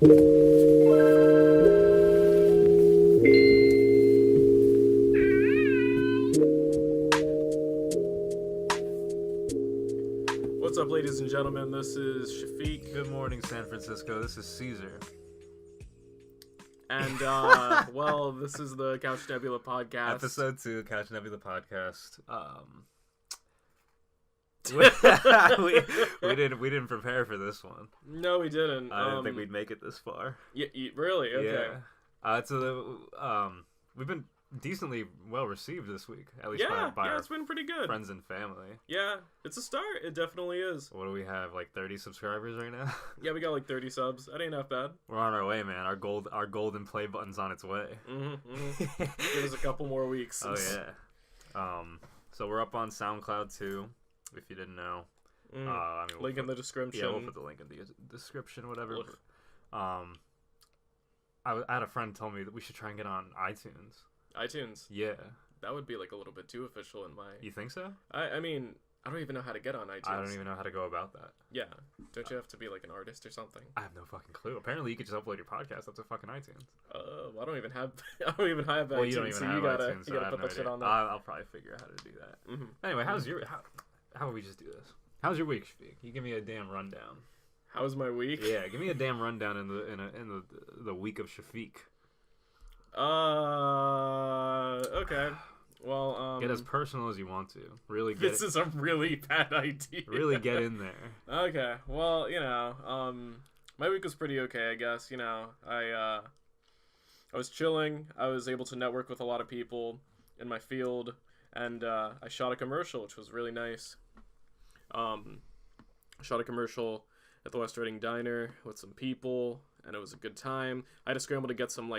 What's up, ladies and gentlemen? This is Shafiq. Good morning, San Francisco. This is Caesar. And, well, this is the Couch Nebula podcast. Episode 2, Couch Nebula podcast. We didn't prepare for this one. No, we didn't. I didn't think we'd make it this far. Yeah, really? Okay. Yeah. We've been decently well received this week, at least by our it's been pretty good. friends and family. Yeah, it's a start. It definitely is. What do we have? Like 30 subscribers right now? Yeah, we got like 30 subs. That ain't half bad. We're on our way, man. Our golden play button's on its way. Give us a couple more weeks. Oh yeah. So we're up on SoundCloud too, if you didn't know. Link in the description. Yeah, we'll put the link in the description, whatever. I had a friend tell me that we should try and get on iTunes. iTunes? Yeah. That would be like a little bit too official in my... You think so? I mean, I don't even know how to get on iTunes. I don't even know how to go about that. Yeah. Don't you have to be like an artist or something? I have no fucking clue. Apparently you could just upload your podcast up to fucking iTunes. I don't even have iTunes. Well, you don't even have iTunes, You gotta put that shit on there. I'll probably figure out how to do that. Mm-hmm. Anyway, how about we just do this? How's your week, Shafiq? You give me a damn rundown. How's my week? Yeah, give me a damn rundown in the week of Shafiq. Okay. Well, get as personal as you want to. Really get this is a really bad idea. Really get in there. Okay. Well, my week was pretty okay, I guess. I was chilling. I was able to network with a lot of people in my field, and I shot a commercial, which was really nice. I shot a commercial at the West Reading Diner with some people, and it was a good time. I had to scramble to get some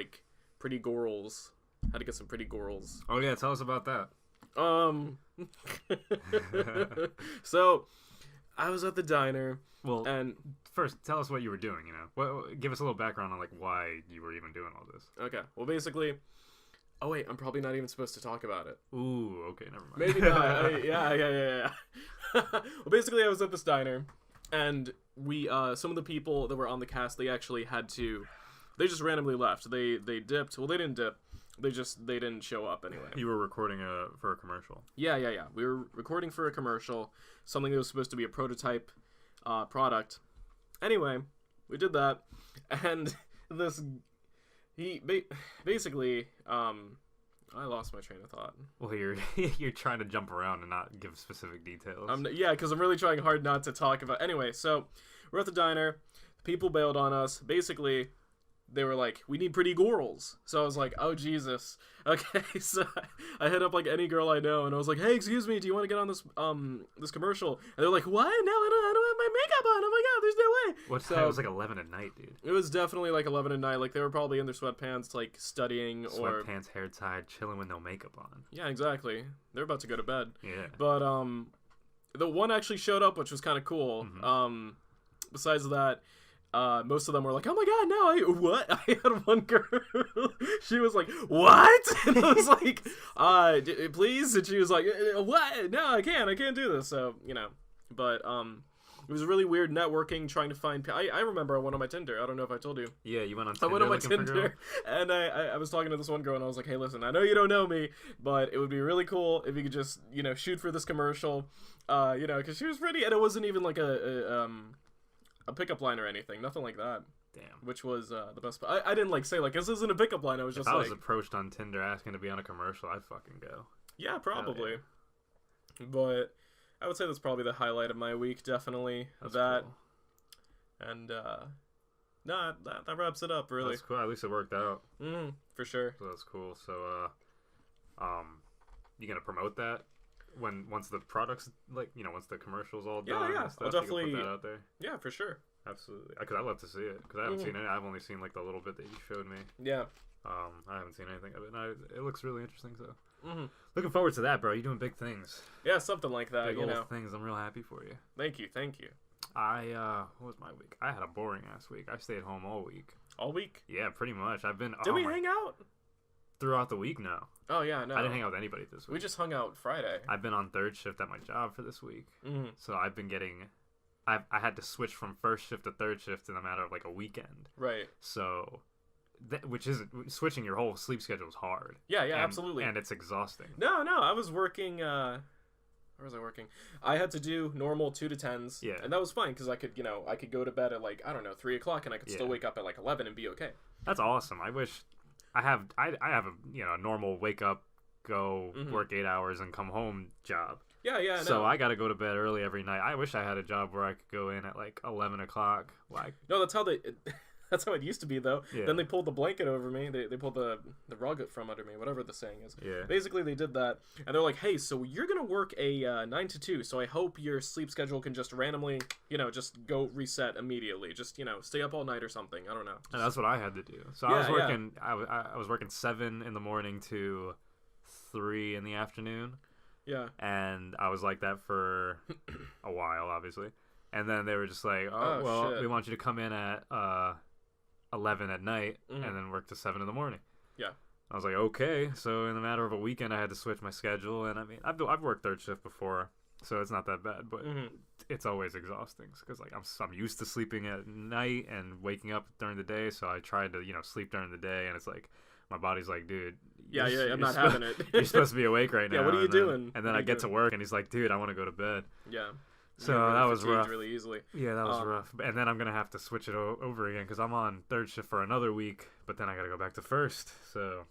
pretty girls. Had to get some pretty girls. Oh yeah, tell us about that. So I was at the diner. Well, and first, tell us what you were doing. Give us a little background on why you were even doing all this. Okay. Well, basically. Oh wait, I'm probably not even supposed to talk about it. Ooh, okay, never mind. Maybe not. Yeah. Well, basically, I was at this diner, and we some of the people that were on the cast, they actually had to. They just randomly left. They dipped. Well, they didn't dip. They didn't show up anyway. You were recording for a commercial. Yeah. We were recording for a commercial, something that was supposed to be a prototype product. Anyway, we did that, and basically, I lost my train of thought. Well, you're trying to jump around and not give specific details. Yeah, because I'm really trying hard not to talk about. Anyway, so we're at the diner. People bailed on us. Basically, they were like, "We need pretty girls." So I was like, "Oh Jesus." Okay, so I hit up any girl I know, and I was like, "Hey, excuse me, do you want to get on this commercial?" And they're like, "What? No, I don't have my makeup on. Oh my God, there's no way." What's that? It was 11 at night, dude. It was definitely 11 at night. They were probably in their sweatpants, studying or sweatpants, hair tied, chilling with no makeup on. Yeah, exactly. They're about to go to bed. Yeah. But the one actually showed up, which was kind of cool. Mm-hmm. Besides that. Most of them were like, "Oh my God, no, what?" I had one girl, she was like, "What?" And I was like, please? And she was like, "What? No, I can't do this." So, but, it was really weird networking, trying to find, I remember I went on my Tinder, I don't know if I told you. Yeah, you went on Tinder. I went on my Tinder, and I was talking to this one girl, and I was like, "Hey, listen, I know you don't know me, but it would be really cool if you could just, shoot for this commercial, because she was pretty, and it wasn't even a pickup line or anything, nothing like that. Damn. Which was the best part. I didn't say this isn't a pickup line. I was just if I was approached on Tinder asking to be on a commercial, I'd fucking go. Yeah, probably. Yeah. But I would say that's probably the highlight of my week, definitely. That's that. Cool. And that wraps it up, really. That's cool. At least it worked out. For sure. So that's cool. So you gonna promote that? Once the product's once the commercial's all done, yeah, and stuff, I'll definitely you can put that out there. Yeah, for sure. Absolutely, because I'd love to see it. Because I haven't seen it. I've only seen the little bit that you showed me. Yeah. I haven't seen anything of it. And it looks really interesting. So, looking forward to that, bro. You're doing big things. Yeah, something like that. Big old things. I'm real happy for you. Thank you. What was my week? I had a boring ass week. I stayed home all week. All week? Yeah, pretty much. I've been. Did we hang out? Throughout the week, no. Oh, yeah, no. I didn't hang out with anybody this week. We just hung out Friday. I've been on third shift at my job for this week. So I've been getting I had to switch from first shift to third shift in a matter of like a weekend. Right. So, which is switching your whole sleep schedule is hard. Yeah, absolutely. And it's exhausting. No, I was working. Where was I working? I had to do normal 2 to 10s. Yeah. And that was fine because I could go to bed at like, I don't know, 3 o'clock, and I could still wake up at like 11 and be okay. That's awesome. I wish I have a normal wake up, go work 8 hours and come home job. Yeah. So I got to go to bed early every night. I wish I had a job where I could go in at like 11 o'clock. Like, no, that's how it used to be though. Yeah. Then they pulled the blanket over me. They pulled the rug from under me, whatever the saying is. Yeah. Basically, they did that, and they're like, "Hey, so you're gonna work a 9 to 2. So I hope your sleep schedule can just randomly, just go reset immediately. Just stay up all night or something. I don't know." And that's what I had to do. So I was working. I was working 7 in the morning to 3 in the afternoon. Yeah. And I was like that for a while, obviously. And then they were just like, shit. We want you to come in at 11 at night and then work to 7 in the morning. Yeah. I was like, okay. So in a matter of a weekend, I had to switch my schedule. And I mean, I've worked third shift before, so it's not that bad. But it's always exhausting because like I'm used to sleeping at night and waking up during the day. So I tried to sleep during the day, and it's like my body's like, dude. I'm not having it. You're supposed to be awake right now. Yeah, what are you doing? And then I get to work, and he's like, dude, I want to go to bed. Yeah. So that was rough. Really easily. Yeah, that was rough. And then I'm gonna have to switch it over again because I'm on third shift for another week, but then I gotta go back to first. So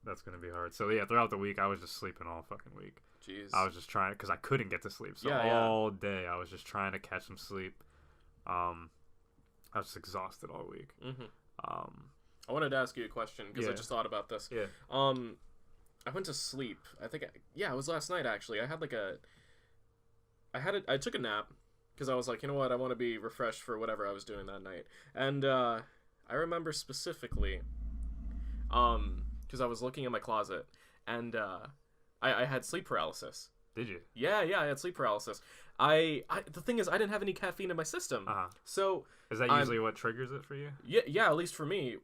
that's gonna be hard. So yeah, throughout the week, I was just sleeping all fucking week. Jeez. I was just trying because I couldn't get to sleep. So all day I was just trying to catch some sleep. I was just exhausted all week. I wanted to ask you a question because I just thought about this. Yeah. I went to sleep. I think it was last night actually. I took a nap because I was like, you know what, I want to be refreshed for whatever I was doing that night. And I remember specifically because I was looking in my closet and I had sleep paralysis. Did you? Yeah, I had sleep paralysis. The thing is, I didn't have any caffeine in my system. So is that usually what triggers it for you? Yeah, at least for me.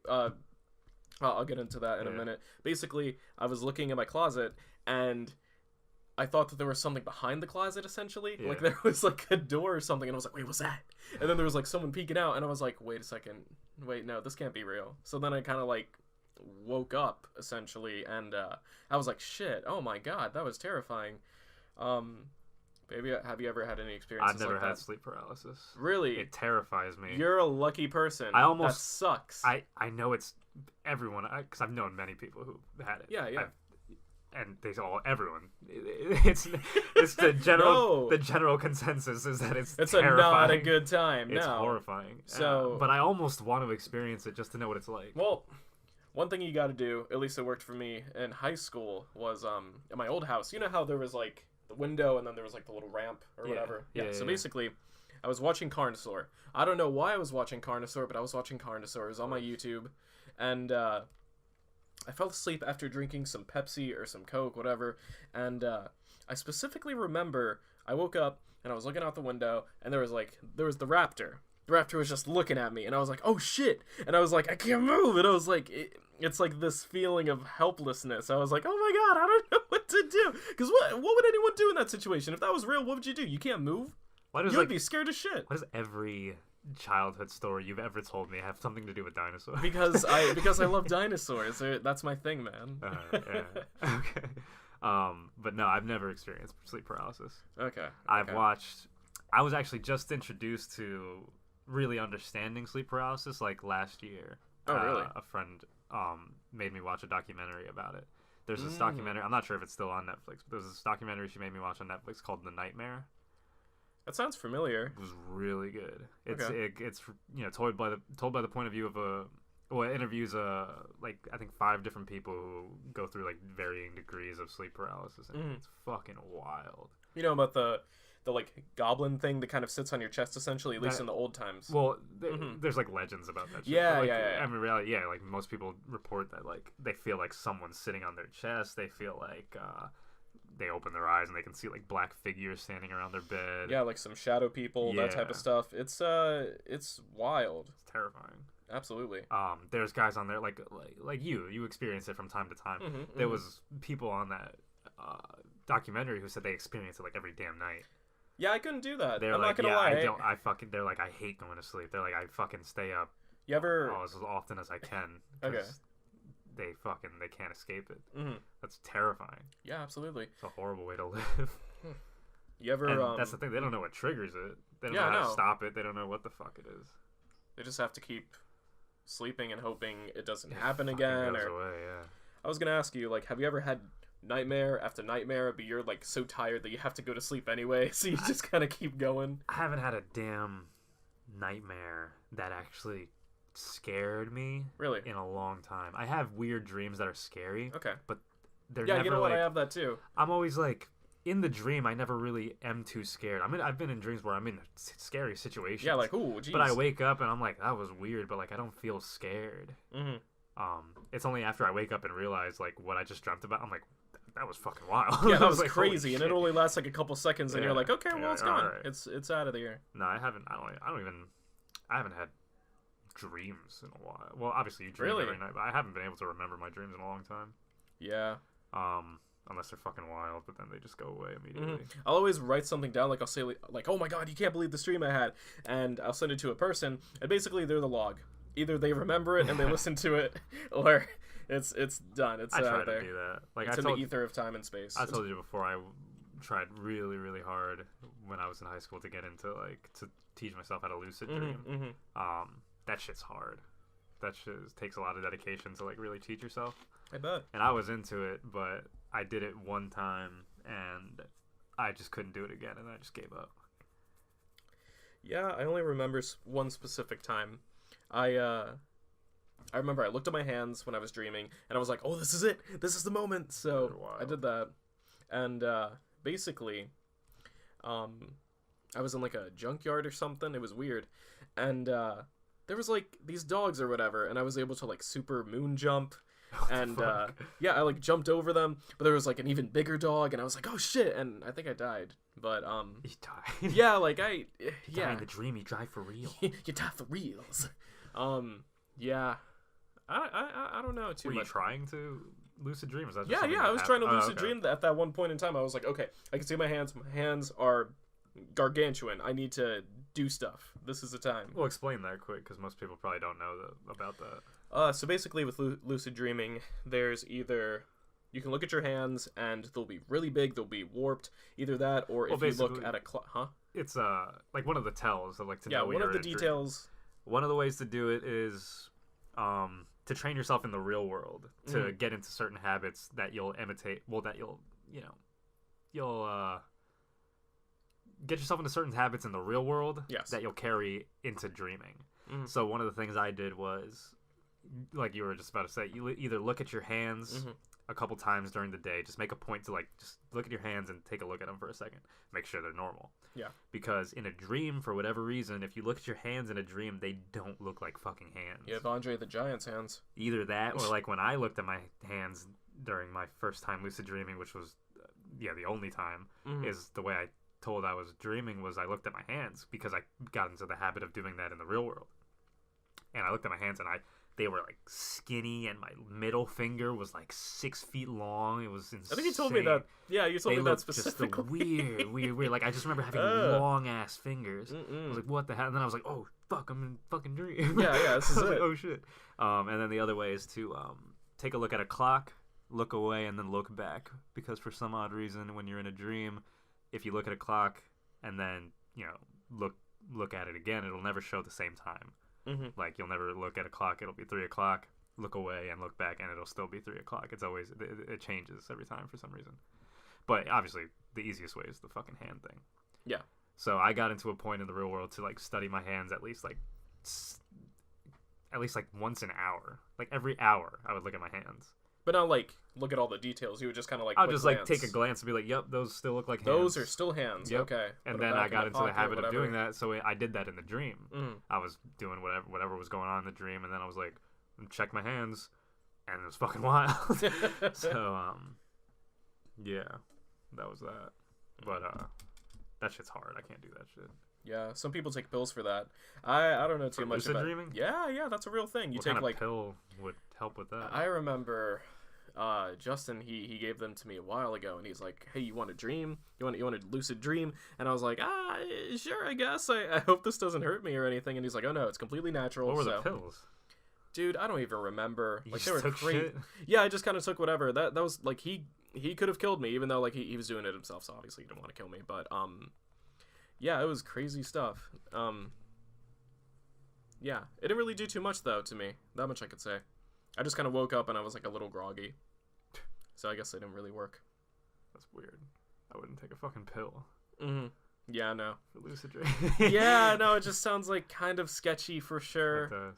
I'll get into that in a minute. Basically, I was looking in my closet and I thought that there was something behind the closet, essentially. Yeah. Like, there was, like, a door or something, and I was like, wait, what's that? And then there was, like, someone peeking out, and I was like, wait a second. Wait, no, this can't be real. So then I kind of, like, woke up, essentially, and I was like, shit, oh my god, that was terrifying. Baby, have you ever had any experiences I've never had sleep paralysis. Really? It terrifies me. You're a lucky person. That sucks. I know it's everyone, because I've known many people who had it. Yeah. And everyone. It's the general the general consensus is that it's terrifying. Not a good time. It's horrifying. So, but I almost want to experience it just to know what it's like. Well, one thing you got to do, at least it worked for me in high school, was in my old house. You know how there was like the window and then there was like the little ramp or whatever. So basically, I was watching Carnosaur. I don't know why I was watching Carnosaur, but I was watching Carnosaur. It was on my YouTube, and I fell asleep after drinking some Pepsi or some Coke, whatever, and I specifically remember I woke up and I was looking out the window and there was the raptor. The raptor was just looking at me and I was like, oh shit, and I was like, I can't move, and I was like, it's like this feeling of helplessness. I was like, oh my god, I don't know what to do, because what would anyone do in that situation? If that was real, what would you do? You can't move? You would be scared as shit. Why does every childhood story you've ever told me have something to do with dinosaurs? Because I love dinosaurs. That's my thing, man. Yeah. Okay. But no, I've never experienced sleep paralysis. Okay. I was actually just introduced to really understanding sleep paralysis like last year. Oh, really? A friend made me watch a documentary about it. There's this documentary. I'm not sure if it's still on Netflix, but there's this documentary she made me watch on Netflix called The Nightmare. That sounds familiar. It was really good. It's told by the point of view of it interviews like I think 5 different people who go through like varying degrees of sleep paralysis, and it's fucking wild. You know about the like goblin thing that kind of sits on your chest, essentially, at least in the old times. Well, there's like legends about that shit. Yeah, like, yeah. I mean, reality, like most people report that like they feel like someone's sitting on their chest. They feel like they open their eyes and they can see like black figures standing around their bed. Yeah, like some shadow people, that type of stuff. It's wild. It's terrifying. Absolutely. There's guys on there like you experience it from time to time. There was people on that documentary who said they experience it like every damn night. Yeah, I couldn't do that. They're I'm like, not gonna yeah, lie. I don't. I fucking. They're like, I hate going to sleep. They're like, I fucking stay up You ever? as often as I can. Okay. They can't escape it. Mm-hmm. That's terrifying. Yeah, absolutely. It's a horrible way to live. You ever? And that's the thing. They don't know what triggers it. They don't know how to stop it. They don't know what the fuck it is. They just have to keep sleeping and hoping it doesn't happen again. Goes Or away, yeah. I was gonna ask you, like, have you ever had nightmare after nightmare, but you're like so tired that you have to go to sleep anyway, so you just kind of keep going? I haven't had a damn nightmare that actually scared me Really? in a long time. I have weird dreams that are scary. Okay. But they're Yeah, never you know what? like, I have that too. I'm always like, in the dream, I never really am too scared. I've been in dreams where I'm in scary situations. Yeah, like, ooh, geez. But I wake up and I'm like, that was weird, but like I don't feel scared. Mm-hmm. It's only after I wake up and realize like what I just dreamt about. I'm like, that was fucking wild. Yeah, that was like, crazy, and it only lasts like a couple seconds, and you're like, okay, well, it's gone. Right. It's out of the air. No, I haven't. I haven't had dreams in a while. Well, obviously you dream every night, but I haven't been able to remember my dreams in a long time. Yeah. Unless they're fucking wild, but then they just go away immediately. Mm-hmm. I'll always write something down, like I'll say, like, oh my god, you can't believe this dream I had, and I'll send it to a person, and basically they're the log. Either they remember it and they listen to it, or it's done. It's out try there. to do that. Like It's in the ether of time and space. I told you before, I tried really, really hard when I was in high school to get into to teach myself how to lucid dream. Mm-hmm. That shit's hard. That shit takes a lot of dedication to like really teach yourself. I bet. And I was into it, but I did it one time and I just couldn't do it again, and I just gave up. Yeah, I only remember one specific time. I remember I looked at my hands when I was dreaming, and I was like, oh, this is it. This is the moment. So I did that. And basically, I was in like a junkyard or something. It was weird. And there was like these dogs or whatever, and I was able to like super moon jump. And yeah, I like jumped over them, but there was like an even bigger dog, and I was like, oh shit, and I think I died. But you died. yeah, like you die in the dream, you die for real. You die for reals. Yeah, I don't know too much. Were you trying to lucid dream? Is that just Yeah, something I that was trying to happened? lucid dream. At that one point in time, I was like, okay, I can see my hands. My hands are gargantuan. I need to do stuff. This is the time. Well, explain that quick, because most people probably don't know about that. So basically with lucid dreaming, there's either you can look at your hands and they'll be really big, they'll be warped, either that, or if you look at a it's like one of the tells of like to know yeah, when one you're of the in a dream. details. One of the ways to do it is to train yourself in the real world to get into certain habits that you'll imitate. Well, that you'll get yourself into certain habits in the real world that you'll carry into dreaming. So one of the things I did was, like you were just about to say, you either look at your hands a couple times during the day. Just make a point to like just look at your hands and take a look at them for a second. Make sure they're normal. Yeah. Because in a dream, for whatever reason, if you look at your hands in a dream, they don't look like fucking hands. You have Andre the Giant's hands. Either that, or like when I looked at my hands during my first time lucid dreaming, which was the only time, is the way I told I was dreaming was I looked at my hands, because I got into the habit of doing that in the real world. And I looked at my hands and they were like skinny, and my middle finger was like 6 feet long. It was insane. I think you told me that. Yeah, you told me that specifically. Just weird. Like I just remember having long ass fingers. I was like, what the hell? And then I was like, oh fuck, I'm in a fucking dream. Yeah, this is it. Like, oh shit. And then the other way is to take a look at a clock, look away, and then look back, because for some odd reason, when you're in a dream, if you look at a clock and then look at it again, it'll never show the same time. Like you'll never look at a clock, it'll be 3 o'clock, look away and look back and it'll still be 3 o'clock. It's always, it changes every time for some reason. But obviously the easiest way is the fucking hand thing. Yeah. So I got into a point in the real world to like study my hands at least like once an hour. Like every hour I would look at my hands. But not like look at all the details. You would just kind of like. I would just like take a glance and be like, "Yep, those still look like hands. Those are still hands." Yep. Okay. And then I got into the habit of doing that, so I did that in the dream. I was doing whatever was going on in the dream, and then I was like, check my hands, and it was fucking wild. So yeah, that was that. But that shit's hard. I can't do that shit. Yeah, some people take pills for that. I don't know too much lucid about dreaming. Yeah, that's a real thing. You what take kind of like pill would help with that? I remember Justin, he gave them to me a while ago, and he's like, hey, you want a dream? You want a lucid dream? And I was like, sure, I guess. I hope this doesn't hurt me or anything. And he's like, oh no, it's completely natural. What were the pills? Dude, I don't even remember. You like, just they were took great. shit? Yeah, I just kind of took whatever. That was like he could have killed me, even though like he was doing it himself, so obviously he didn't want to kill me. But yeah, it was crazy stuff. Yeah, it didn't really do too much though to me. That much I could say. I just kind of woke up and I was like a little groggy. So I guess they didn't really work. That's weird. I wouldn't take a fucking pill. Mm-hmm. Yeah, no. For lucid dream. Yeah, no, it just sounds like kind of sketchy for sure. It does.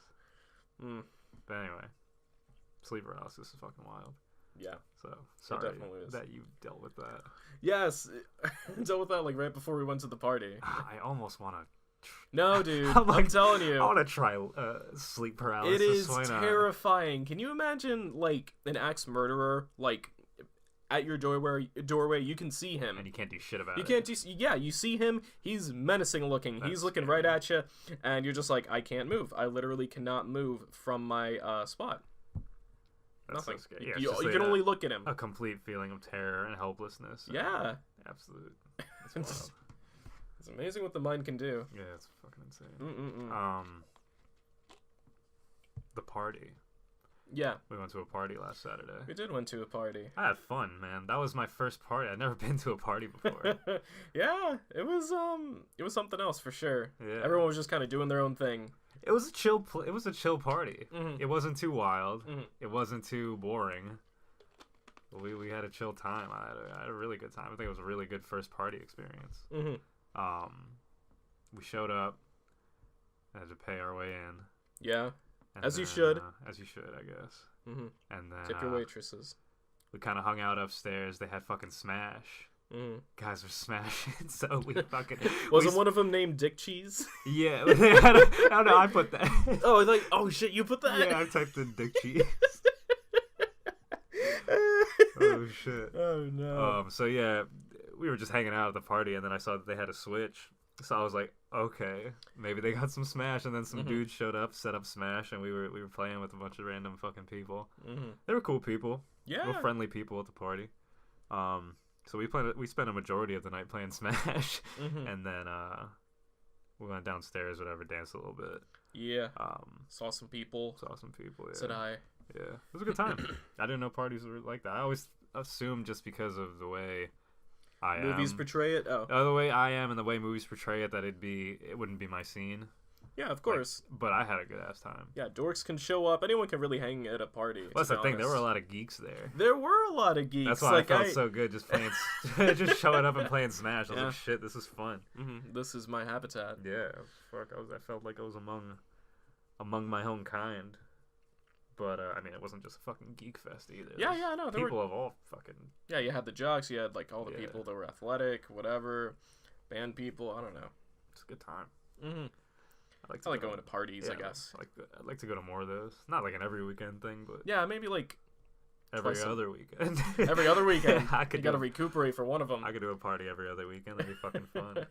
But anyway, sleep paralysis is fucking wild. Yeah. So sorry definitely is. that you dealt with that. Yes, I dealt with that like right before we went to the party. I almost want to. No, dude, I'm telling you. I want to try sleep paralysis. It is Why not? terrifying. Can you imagine like an axe murderer like at your doorway? You can see him, and you can't do shit about it. You can't do. Yeah, you see him. He's menacing looking. He's looking right at you, and you're just like, I can't move. I literally cannot move from my spot. That's Nothing. So scary. Yeah, you can only look at him. A complete feeling of terror and helplessness. Yeah. Absolute. It's wild. It's amazing what the mind can do. Yeah, it's fucking insane. Mm-mm-mm. The party. Yeah. We went to a party last Saturday. We did went to a party. I had fun, man. That was my first party. I'd never been to a party before. Yeah, it was something else for sure. Yeah. Everyone was just kind of doing their own thing. It was a chill. It was a chill party. Mm-hmm. It wasn't too wild. Mm-hmm. It wasn't too boring. We had a chill time. I had a really good time. I think it was a really good first party experience. Mm-hmm. We showed up. Had to pay our way in. Yeah. As you should. As you should, I guess. Mm-hmm. And then tip your waitresses. We kind of hung out upstairs. They had fucking Smash. Mm-hmm. Guys were smashing, so we fucking wasn't one of them named Dick Cheese? Yeah, I don't know. I put that. Oh, like shit, you put that? Yeah, I typed in Dick Cheese. Oh shit. Oh no. So yeah, we were just hanging out at the party, and then I saw that they had a Switch. So I was like, okay, maybe they got some Smash, and then some dudes showed up, set up Smash, and we were playing with a bunch of random fucking people. Mm-hmm. They were cool people. Yeah. Real friendly people at the party. So we spent a majority of the night playing Smash, and then we went downstairs, whatever, danced a little bit. Yeah. Saw some people. Yeah. Said hi. Yeah, it was a good time. I didn't know parties were like that. I always assumed just because of the way I am. Movies portray it. Oh. The way I am and the way movies portray it, that it wouldn't be my scene. Yeah, of course. But I had a good ass time. Yeah, dorks can show up. Anyone can really hang at a party. Well, that's the thing. There were a lot of geeks there. There were a lot of geeks. That's why I felt so good just playing, just showing up and playing Smash. I was like, shit, this is fun. Mm-hmm. This is my habitat. Yeah, fuck. I felt like I was among my own kind. But I mean, it wasn't just a fucking geek fest either. Yeah, I know. People of all fucking. Yeah, you had the jocks. You had like all the people that were athletic, whatever, band people. I don't know. It's a good time. Mm-hmm. I like going to parties, I guess. I'd like to go to more of those. Not like an every weekend thing, but yeah, maybe like every other weekend. Every other weekend. Yeah, you gotta recuperate for one of them. I could do a party every other weekend. That'd be fucking fun.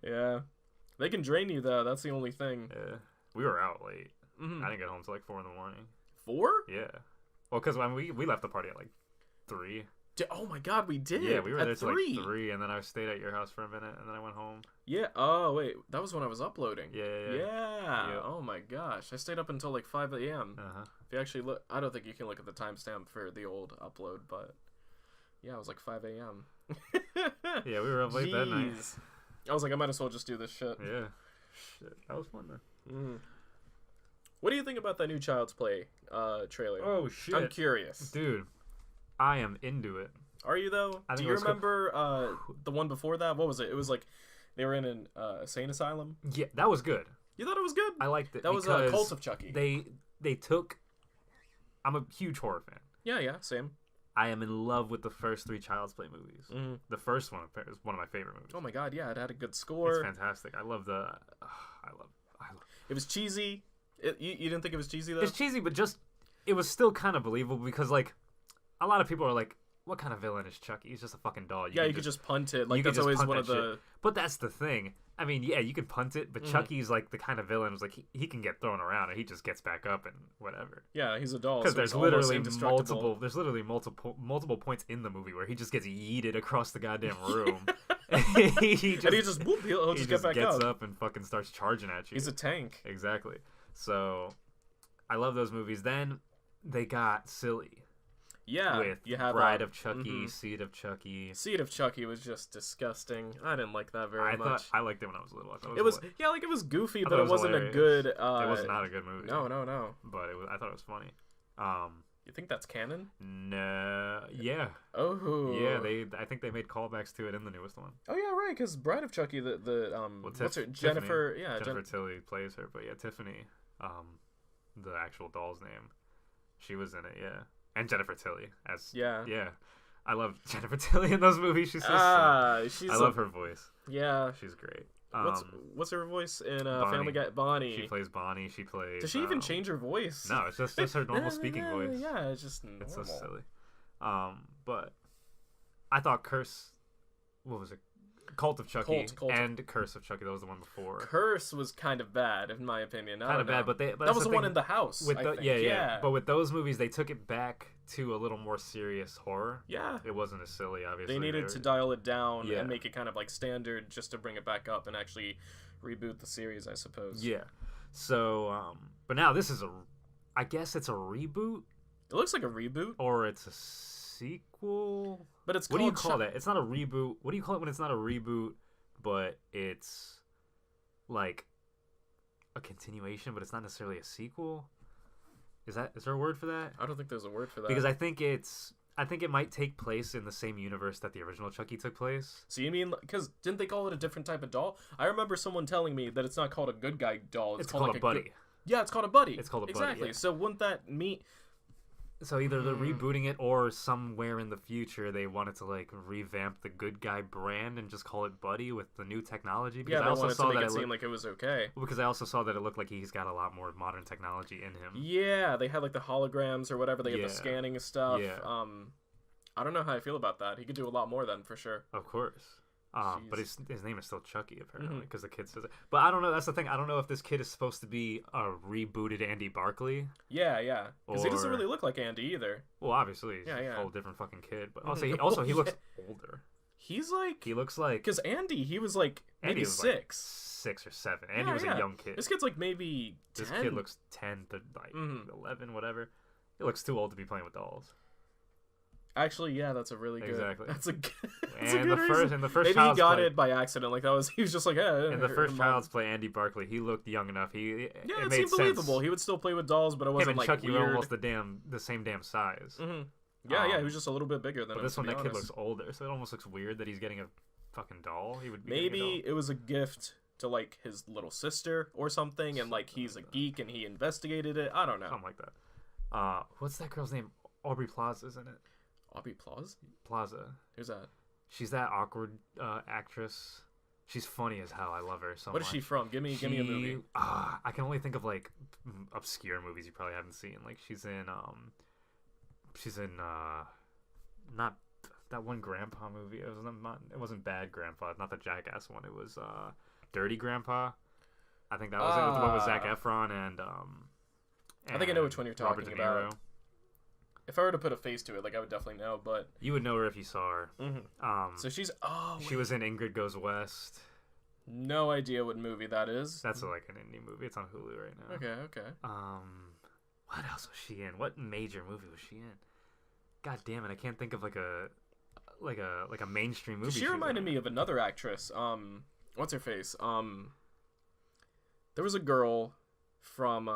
Yeah, they can drain you though. That's the only thing. Yeah, we were out late. Mm-hmm. I didn't get home till like 4 a.m. 4? Yeah. Well, because when we left the party at like 3. Oh my god, we did. Yeah, we were there at till like 3, and then I stayed at your house for a minute, and then I went home. Yeah. Oh wait, that was when I was uploading. Yeah. Yeah. Oh my gosh, I stayed up until like 5 a.m. If you actually look, I don't think you can look at the timestamp for the old upload, but yeah, it was like 5 a.m. Yeah, we were up late that night. I was like, I might as well just do this shit. Yeah. Shit, that was fun though. Mm. What do you think about that new Child's Play trailer? Oh shit! I'm curious, dude. I am into it. Are you though? Do you remember the one before that? What was it? It was like they were in an insane asylum. Yeah, that was good. You thought it was good? I liked it. That was Cult of Chucky. They took. I'm a huge horror fan. Yeah, same. I am in love with the first 3 Child's Play movies. Mm-hmm. The first one is one of my favorite movies. Oh my god, yeah, it had a good score. It's fantastic. I love the. I love. It was cheesy. You didn't think it was cheesy though? It's cheesy, but it was still kind of believable because like a lot of people are like, what kind of villain is Chucky? He's just a fucking doll. You could just punt it. Like that's always one of the. But that's the thing. I mean, yeah, you could punt it, but Chucky's like the kind of villain who's like he can get thrown around and he just gets back up and whatever. Yeah, he's a doll. Because So there's he's almost literally indestructible. multiple points in the movie where he just gets yeeted across the goddamn room. He just whoop, he'll just get back gets up. up and fucking starts charging at you. He's a tank. Exactly. So, I love those movies. Then they got silly. Yeah, With you have Bride of Chucky, Seed of Chucky. Seed of Chucky was just disgusting. I didn't like that very much. I liked it when I was little. I thought It was it was goofy, but it it was wasn't hilarious. a good. it was not a good movie. No. But I thought it was funny. You think that's canon? No, yeah. Oh. Yeah, I think they made callbacks to it in the newest one. Oh yeah, right. Because Bride of Chucky, what's her Jennifer? Tiffany, Yeah, Jennifer Tilly plays her, but yeah, Tiffany, the actual doll's name, she was in it. Yeah, and Jennifer Tilly as yeah. I love Jennifer Tilly in those movies. She's so I love her voice. Yeah, she's great. What's her voice in Bonnie. Family Guy? Bonnie. She plays Bonnie. She plays. Does she even change her voice? No, it's just her normal speaking voice. Yeah, it's just normal. It's so silly. But I thought what was it? Cult of Chucky Cult. and Curse of Chucky. That was the one before. Curse was kind of bad, in my opinion. Kind of bad, but that was the one in the house. Yeah. But with those movies, they took it back to a little more serious horror. Yeah, it wasn't as silly. Obviously, they needed to dial it down and make it kind of like standard, just to bring it back up and actually reboot the series, I suppose. Yeah. So, but now this is I guess it's a reboot. It looks like a reboot, or it's a sequel. But it's what do you call that? It's not a reboot. What do you call it when it's not a reboot, but it's like a continuation, but it's not necessarily a sequel? Is there a word for that? I don't think there's a word for that. Because I think it might take place in the same universe that the original Chucky took place. So you mean, because didn't they call it a different type of doll? I remember someone telling me that it's not called a good guy doll. It's called like a buddy. Yeah, it's called a buddy. It's called a buddy. Exactly. Yeah. So wouldn't that mean? So either they're rebooting it, or somewhere in the future they wanted to like revamp the good guy brand and just call it Buddy with the new technology. Because I wanted to make it seem like it was okay. Because I also saw that it looked like he's got a lot more modern technology in him. Yeah, they had like the holograms or whatever. They had the scanning stuff. Yeah. I don't know how I feel about that. He could do a lot more then, for sure. Of course. But his name is still Chucky, apparently, because the kid says it. But I don't know. That's the thing. I don't know if this kid is supposed to be a rebooted Andy Barkley. Yeah. Because he doesn't really look like Andy either. Well, obviously, he's a whole different fucking kid. But also, he looks older. He looks like... Because Andy, he was like maybe 6. Like 6 or 7. Andy was a young kid. This kid's like maybe 10. This kid looks 10 to like 11, whatever. He looks too old to be playing with dolls. Actually, yeah, that's a really good. Exactly. That's a good. And the first maybe he got it by accident. Like he was just like, In the first Child's Play, Andy Barkley, he looked young enough. It made seemed sense. believable. He would still play with dolls, but it wasn't him and like Chucky weird. were almost the same damn size. Mm-hmm. Yeah, he was just a little bit bigger than him. But this one, that honest. kid looks older, so it almost looks weird that he's getting a fucking doll. He would be maybe it was a gift to like his little sister or something, and like he's a geek and he investigated it. I don't know. Something like that. What's that girl's name? Aubrey Plaza, isn't it? Aubrey Plaza? Who's that? She's that awkward actress. She's funny as hell. I love her so much. What is she from? Give me a movie. I can only think of like obscure movies you probably haven't seen. Like she's in not that one Grandpa movie. It wasn't Bad Grandpa. Not the Jackass one. It was Dirty Grandpa. I think that was it. The one with Zac Efron and I think I know which one you're talking Robert De Niro. about. If I were to put a face to it, like I would definitely know, but you would know her if you saw her. Mm-hmm. So she was in Ingrid Goes West. No idea what movie that is. That's like an indie movie. It's on Hulu right now. Okay. What else was she in? What major movie was she in? God damn it, I can't think of like a mainstream movie. She reminded me of another actress. What's her face? There was a girl from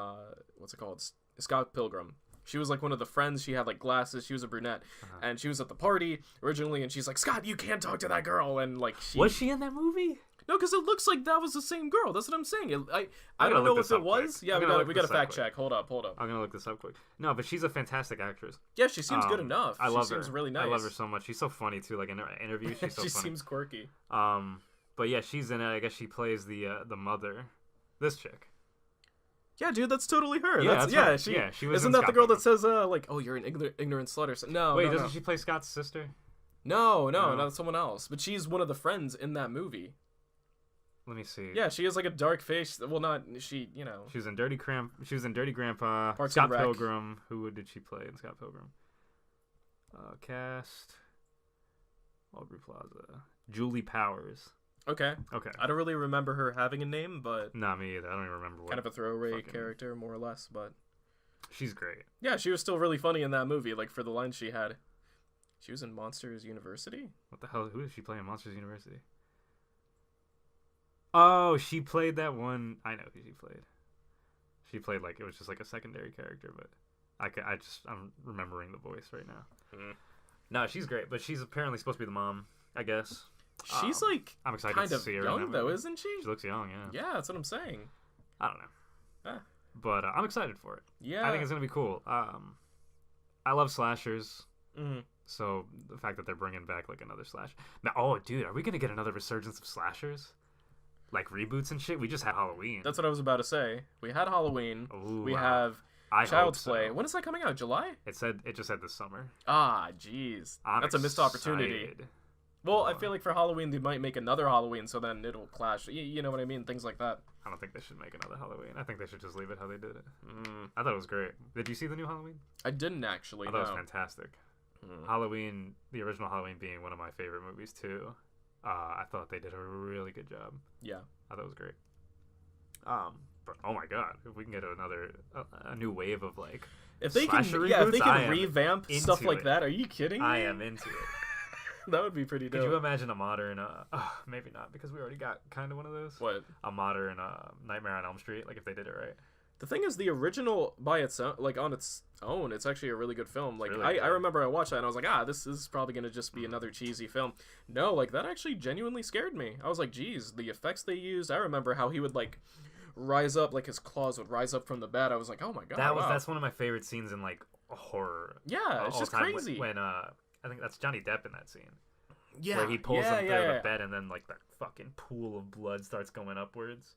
what's it called? Scott Pilgrim. She was like one of the friends. She had like glasses. She was a brunette, and she was at the party originally. And she's like, "Scott, you can't talk to that girl." And like, was she in that movie? No, because it looks like that was the same girl. That's what I'm saying. I don't know if it was. Quick. Yeah, we got to fact check. Hold up. I'm gonna look this up quick. No, but she's a fantastic actress. Yeah, she seems good enough. I love her. She seems really nice. I love her so much. She's so funny too. Like in her interviews, she's so she funny. Seems quirky. But yeah, she's in it. I guess she plays the mother. This chick. Yeah, dude, that's totally her. Yeah, she was. Isn't that the girl that says like, "Oh, you're an ignorant slut" or something? No, wait, doesn't she play Scott's sister? No, that's someone else. But she's one of the friends in that movie. Let me see. Yeah, she has like a dark face. Well, not she. You know. She was in Dirty Grandpa. Parks Scott and Rec. Pilgrim. Who did she play in Scott Pilgrim? Cast. Aubrey Plaza. Julie Powers. Okay. Okay. I don't really remember her having a name, but Not me either. I don't even remember what. kind of a throwaway fucking- character, more or less. But She's great. yeah, she was still really funny in that movie. Like for the lines she had. She was in Monsters University. What the hell? Who did she play in Monsters University? Oh, she played that one. I know who she played. She played like it was just like a secondary character, but I'm remembering the voice right now. No, she's great, but she's apparently supposed to be the mom, I guess. She's like I'm excited kind to of see her. young though, isn't she? She looks young, yeah. Yeah, that's what I'm saying. I don't know, Ah. but I'm excited for it. Yeah. I think it's gonna be cool. I love slashers, Mhm. so the fact that they're bringing back like another slash. Now, oh, dude, are we gonna get another resurgence of slashers? Like reboots and shit? We just had Halloween. That's what I was about to say. We had Halloween. Ooh, We wow. have I Child's hope so. Play. When is that coming out? July? It just said this summer. Ah, jeez. I'm That's a missed opportunity. excited. Well, I feel like for Halloween they might make another Halloween, so then it'll clash. You know what I mean? Things like that. I don't think they should make another Halloween. I think they should just leave it how they did it. Mm. I thought it was great. Did you see the new Halloween? I didn't actually. I thought it No. was fantastic. Mm. Halloween, the original Halloween being one of my favorite movies too. I thought they did a really good job. Yeah. I thought it was great. But oh my god, if we can get a new wave of like If they slasher can, yeah, if reboots, they I can am revamp stuff into like it. that, are you kidding me? I am into it. That would be pretty Could dope. you imagine a modern? Maybe not because we already got kind of one of those. What? A modern Nightmare on Elm Street, like if they did it right. The thing is, the original by itself, like on its own, it's actually a really good film. Like really I good. remember I watched that and I was like, this is probably gonna just be another cheesy film. No, like that actually genuinely scared me. I was like, geez, the effects they used. I remember how he would like rise up, like his claws would rise up from the bed. I was like, oh my god, wow. That's one of my favorite scenes in like horror. Yeah, it's all just time crazy. when I think that's Johnny Depp in that scene. Yeah, Where he pulls yeah, him yeah, through yeah. the bed and then like that fucking pool of blood starts going upwards.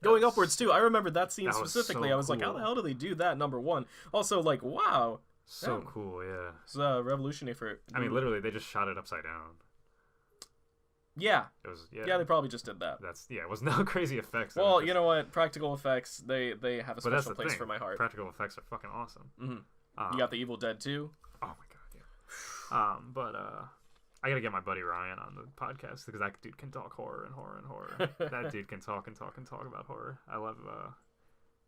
Going That's upwards too. I remember that scene that was specifically. so I was like, how cool. the hell do they do that? Number one. Also, like, wow, So Damn. cool, yeah. it's revolutionary for. I mean, literally, they just shot it upside down. Yeah, It was yeah, they probably just did that. it was no crazy effects. It Well, was you know what? Practical effects, they have a but that's special the place thing. for my heart. Practical effects are fucking awesome. You got the Evil Dead 2. Oh my god, yeah. But I gotta get my buddy Ryan on the podcast because that dude can talk horror and horror and horror. That dude can talk and talk and talk about horror. I love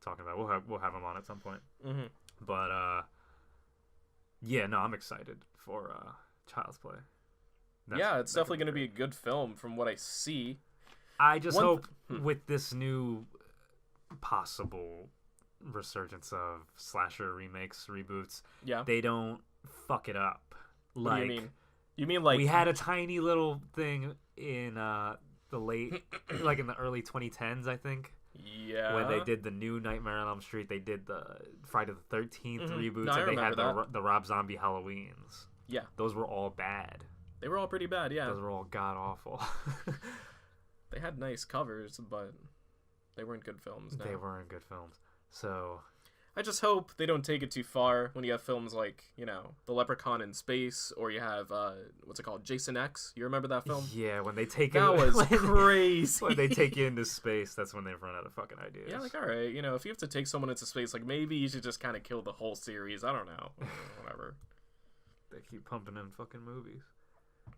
talking about. We'll have him on at some point. Mm-hmm. But yeah, no, I'm excited for Child's Play. Yeah, it's definitely going to be a good film from what I see. I just One hope with this new possible resurgence of slasher remakes, reboots, Yeah. they don't fuck it up. What do you mean? You mean like we had a tiny little thing in the late, like in the early 2010s, I think. Yeah. When they did the new Nightmare on Elm Street, they did the Friday the 13th reboots, No, I and they had remember the Rob Zombie Halloweens. Yeah. Those were all bad. They were all pretty bad, yeah. Those were all god awful. They had nice covers, but they weren't good films. No. They weren't good films. So I just hope they don't take it too far when you have films like, you know, The Leprechaun in Space, or you have, what's it called, Jason X? You remember that film? yeah, when they take That was crazy. when they take you into space, that's when they run out of fucking ideas. Yeah, like, alright, you know, if you have to take someone into space, like, maybe you should just kind of kill the whole series. I don't know. Whatever. They keep pumping in fucking movies.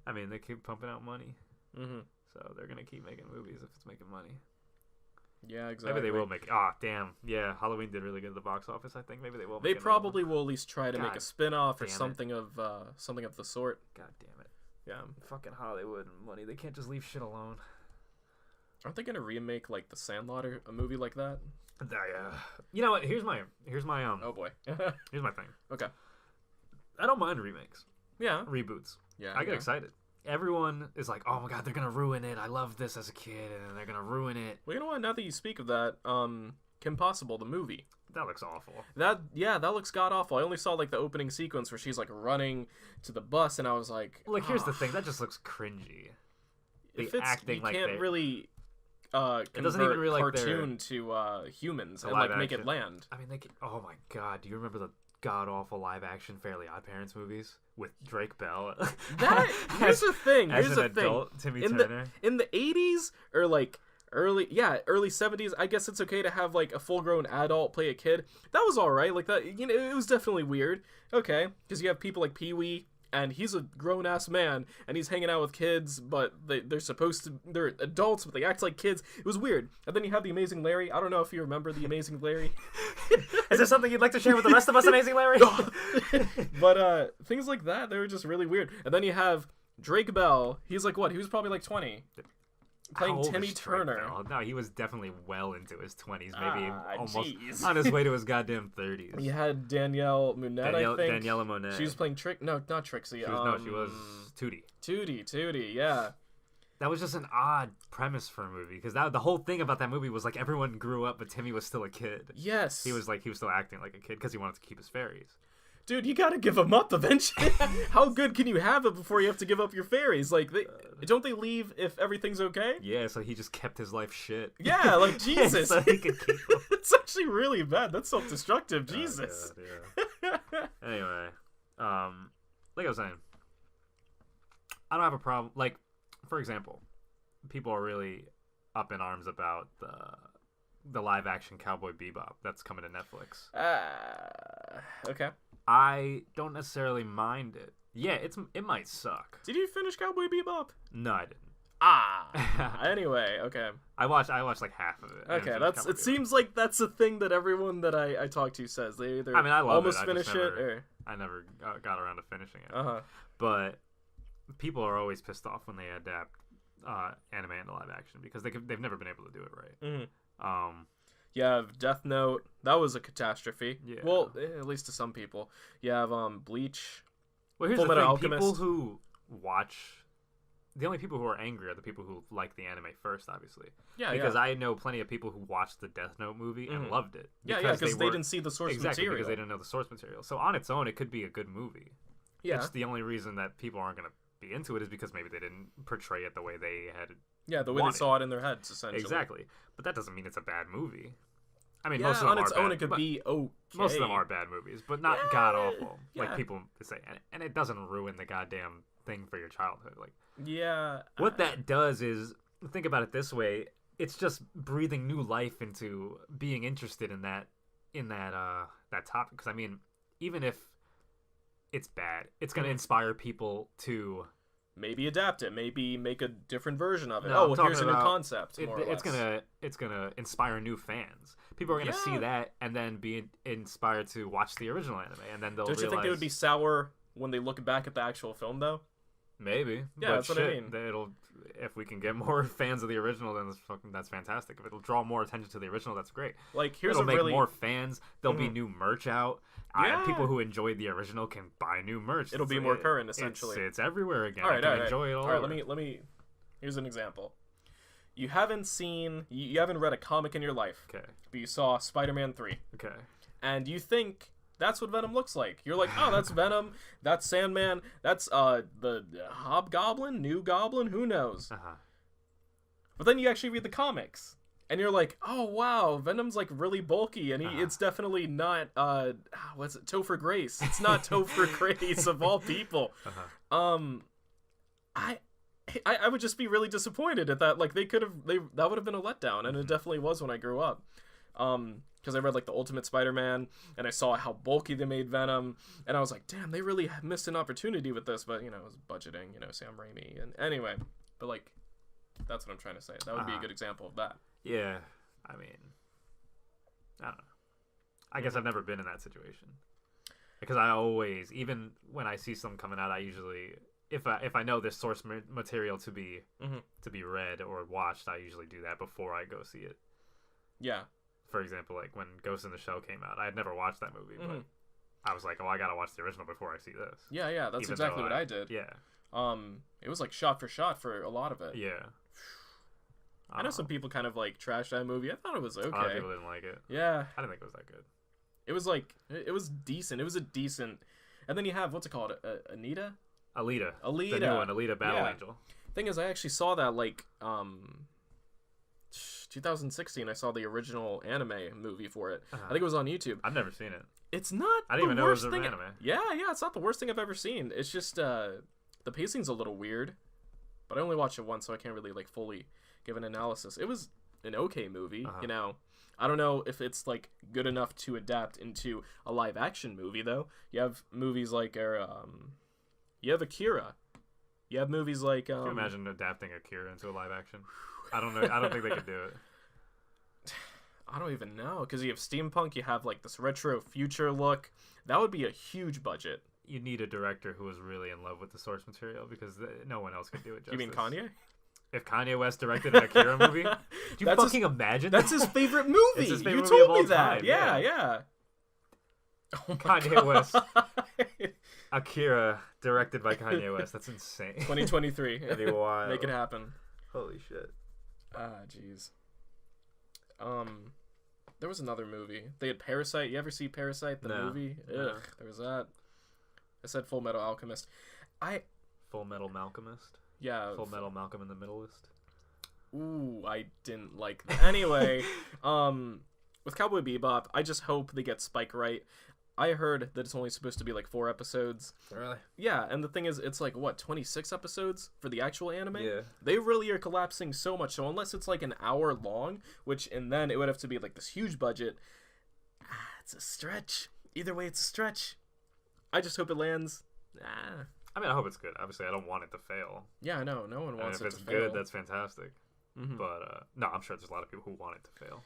I mean, they keep pumping out money. Mm-hmm. So they're going to keep making movies if it's making money. Yeah, exactly. Maybe they will make... damn. Yeah, Halloween did really good at the box office, I think. Maybe they will They make another probably one. will at least try to make God a spin-off or damn it. something of the sort. God damn it. Yeah. Fucking Hollywood money. They can't just leave shit alone. Aren't they gonna remake like The Sandlot or a movie like that? You know what? Here's my Oh boy. here's my thing. Okay. I don't mind remakes, Yeah. reboots. Yeah. I get excited. Everyone is like, "Oh my god, they're gonna ruin it! I loved this as a kid, and they're gonna ruin it." Well, you know what? Now that you speak of that, Kim Possible, the movie. That looks awful. That looks god awful. I only saw like the opening sequence where she's like running to the bus, and I was like, Like, here's the thing: that just looks cringy. if The it's acting you like can't they- really doesn't convert even really like cartoon to humans to and like live make it action. land. I mean, they. Oh my god, do you remember the god awful live action Fairly Odd Parents movies with Drake Bell? That here's the thing. as Here's an the thing. adult Timmy in Turner. the 80s or like early 70s. I guess it's okay to have like a full-grown adult play a kid. That was all right. Like that, you know, it was definitely weird. Okay, because you have people like Pee-wee, and he's a grown-ass man, and he's hanging out with kids, but they're adults, but they act like kids. It was weird. And then you have the Amazing Larry. I don't know if you remember the Amazing Larry. Is there something you'd like to share with the rest of us, Amazing Larry? But things like that, they were just really weird. And then you have Drake Bell. He's like, what? He was probably like 20. Playing Timmy Turner. No, he was definitely well into his 20s, maybe almost on his way to his goddamn 30s. You had Danielle Monet, I think. Daniela Monet. She was playing No, not Trixie. She was Tootie. Tootie, yeah. That was just an odd premise for a movie, because the whole thing about that movie was like everyone grew up, but Timmy was still a kid. Yes. He was still acting like a kid because he wanted to keep his fairies. Dude, you gotta give them up eventually. How good can you have it before you have to give up your fairies? Like, don't they leave if everything's okay? Yeah, so he just kept his life shit. Yeah, like, Jesus. So he could keep them. It's actually really bad. That's self-destructive. Jesus. God, yeah. Anyway, like I was saying, I don't have a problem. Like, for example, people are really up in arms about the live-action Cowboy Bebop that's coming to Netflix. Okay. I don't necessarily mind it. Yeah, it might suck. Did you finish Cowboy Bebop? No, I didn't. Anyway, okay. I watched like half of it. Okay, seems like that's a thing that everyone that I talk to says. They either I love almost it. finish it or I never got around to finishing it. Uh-huh. But people are always pissed off when they adapt anime into live action because they've never been able to do it right. Mm-hmm. You have Death Note. That was a catastrophe. Yeah. Well, at least to some people. You have Bleach. Well, here's Full the thing. Metal Alchemist. People who watch... The only people who are angry are the people who like the anime first, obviously. Yeah, because I know plenty of people who watched the Death Note movie and loved it. Yeah, because they didn't see the source material. Exactly, because they didn't know the source material. So on its own, it could be a good movie. Yeah. It's the only reason that people aren't going to be into it is because maybe they didn't portray it the way they had the way they saw it in their heads, essentially. Exactly. But that doesn't mean it's a bad movie. I mean, yeah, most of them on its are own, bad, it could be okay. Most of them are bad movies, but not god-awful. Yeah. Like people say. And it doesn't ruin the goddamn thing for your childhood. Like, yeah. What that does is, think about it this way, it's just breathing new life into being interested in that topic. Because, I mean, even if it's bad, it's going to inspire people to... Maybe adapt it. Maybe make a different version of it. No, here's a new concept. It's gonna inspire new fans. People are gonna see that and then be inspired to watch the original anime, and then they'll. Don't you think they would be sour when they look back at the actual film, though? Maybe. Yeah, that's what I mean. If we can get more fans of the original, then that's fantastic. If it'll draw more attention to the original, that's great. Like, it'll make more fans. There'll be new merch out. People who enjoyed the original can buy new merch. It'll be more current, essentially. It's everywhere again. All right, enjoy it all. All right, let me. Here's an example. You haven't read a comic in your life. Okay. But you saw Spider-Man 3. Okay. And you think that's what Venom looks like. You're like, oh, that's Venom. That's Sandman. That's the Hobgoblin, New Goblin. Who knows? But then you actually read the comics. And you're like, oh wow, Venom's like really bulky, and it's definitely not what's it, Topher Grace. It's not Topher Grace of all people. I would just be really disappointed at that. Like that would have been a letdown, and it definitely was when I grew up. Because I read like the Ultimate Spider-Man, and I saw how bulky they made Venom, and I was like, damn, they really missed an opportunity with this. But it was budgeting, Sam Raimi, and anyway, but like. That's what I'm trying to say. That would be a good example of that. Yeah, I mean, I don't know. I guess I've never been in that situation because I always, even when I see something coming out, I usually, if I know this source material to be read or watched, I usually do that before I go see it. Yeah. For example, like when Ghost in the Shell came out, I had never watched that movie, but I was like, oh, I gotta watch the original before I see this. Yeah, that's exactly what I did. Yeah. It was like shot for shot for a lot of it. Yeah. I know some people kind of like trashed that movie. I thought it was okay. A lot of people didn't like it. Yeah. I didn't think it was that good. It was like, it was decent. It was a decent, and then you have, what's it called? Alita? The new one, Alita Battle Angel. Thing is, I actually saw that like, 2016. I saw the original anime movie for it. I think it was on YouTube. I've never seen it. It's not I didn't even know it was an anime. Yeah, it's not the worst thing I've ever seen. It's just, the pacing's a little weird, but I only watched it once, so I can't really like fully give an analysis. It was an okay movie. Uh-huh. You know, I don't know if it's like good enough to adapt into a live action movie though. You have movies like you have Akira. You have movies like Can you imagine adapting Akira into a live action? I don't know. I don't think they could do it. I don't even know, because you have steampunk, you have like this retro future look. That would be a huge budget. You need a director who is really in love with the source material because no one else could do it justice. You mean Kanye? If Kanye West directed an Akira movie, do you fucking imagine? That's his favorite movie. It's his favorite you movie of told all me that. time, Yeah, yeah. yeah. Oh Kanye West. Akira, directed by Kanye West. That's insane. 2023. That'd be wild. Make it happen. Holy shit. Ah, jeez. There was another movie. They had Parasite. You ever see Parasite, the movie? No. Ugh, there was that. I said Full Metal Alchemist. Full Metal Malcolmist. Yeah. Full Metal Malcolm in the Middleist. Ooh, I didn't like that. Anyway, with Cowboy Bebop, I just hope they get Spike right. I heard that it's only supposed to be like 4 episodes. Really? Yeah, and the thing is, it's like, what, 26 episodes for the actual anime? Yeah. They really are collapsing so much, so unless it's like an hour long, and then it would have to be like this huge budget, it's a stretch. Either way, it's a stretch. I just hope it lands. I mean, I hope it's good. Obviously, I don't want it to fail. Yeah, I know. No one wants And it if to it's fail. good, that's fantastic. Mhm. But no, I'm sure there's a lot of people who want it to fail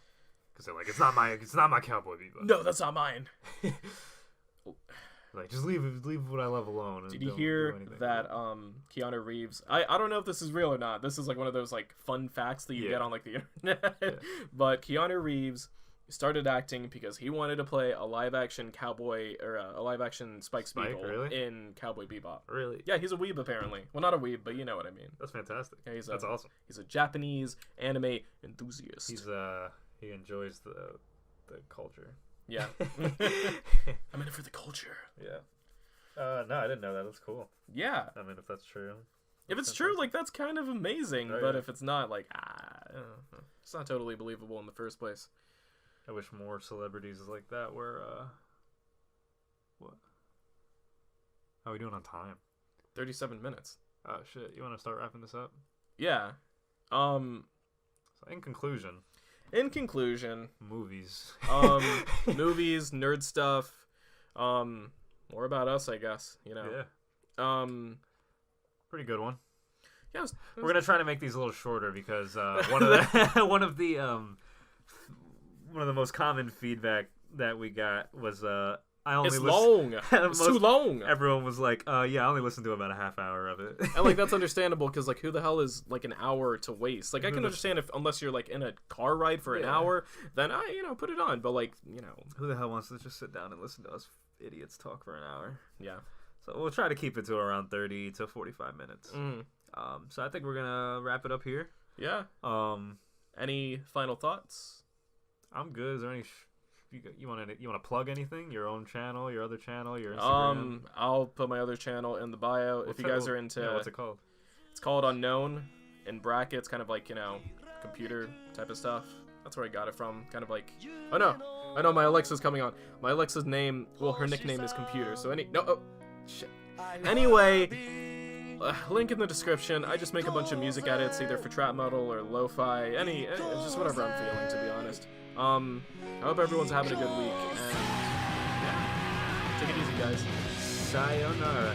because they're like, it's not my Cowboy Bebop. No, that's not mine. Like, just leave what I love alone. And Did you don't hear do anything that with it. Keanu Reeves, I don't know if this is real or not, this is like one of those like fun facts that you Yeah. get on like the internet, but Keanu Reeves started acting because he wanted to play a live action cowboy, or a live action Spike Spiegel really? in Cowboy Bebop. Really? Yeah, he's a weeb apparently. Well, not a weeb, but you know what I mean. That's fantastic. Yeah, That's awesome. He's a Japanese anime enthusiast. He enjoys the culture. Yeah. I'm in it for the culture. Yeah. No, I didn't know that. That's cool. Yeah. I mean, if that's true. If it's true, like, that's kind of amazing. Oh, but yeah. if it's not, like, it's not totally believable in the first place. I wish more celebrities like that were, what? How are we doing on time? 37 minutes. Oh, shit. You want to start wrapping this up? Yeah. So, in conclusion. Movies. Movies, nerd stuff. More about us, I guess, you know. Yeah. Pretty good one. Yeah, We're gonna try to make these a little shorter because one of the one of the most common feedback that we got was it's long. It's too long. Everyone was like, yeah, I only listened to about a half hour of it. And like that's understandable because like who the hell is like an hour to waste? Like I can understand if unless you're like in a car ride for an hour, then put it on. But like who the hell wants to just sit down and listen to us idiots talk for an hour? Yeah. So we'll try to keep it to around 30 to 45 minutes. Mm. So I think we're gonna wrap it up here. Yeah. Any final thoughts? I'm good. Is there any? You want to plug anything? Your own channel, your other channel, your Instagram? I'll put my other channel in the bio if you guys are into. Yeah, what's it called? It's called Unknown, in brackets, kind of like computer type of stuff. That's where I got it from. Kind of like, oh no, I know my Alexa's coming on. My Alexa's name, well, her nickname is Computer. So shit. Anyway, link in the description. I just make a bunch of music edits, either for trap metal or lo-fi, just whatever I'm feeling, to be honest. I hope everyone's having a good week, and yeah, take it easy, guys. Sayonara.